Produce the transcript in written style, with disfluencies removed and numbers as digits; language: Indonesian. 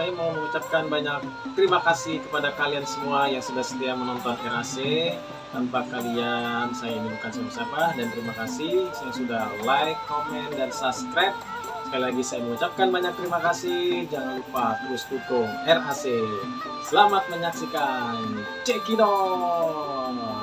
saya mau mengucapkan banyak terima kasih kepada kalian semua yang sudah setia menonton RAC. Tanpa kalian saya ini bukan siapa-siapa, dan terima kasih yang sudah like, komen, dan subscribe. Sekali lagi saya mengucapkan banyak terima kasih. Jangan lupa terus dukung RAC. Selamat menyaksikan. Cekidot.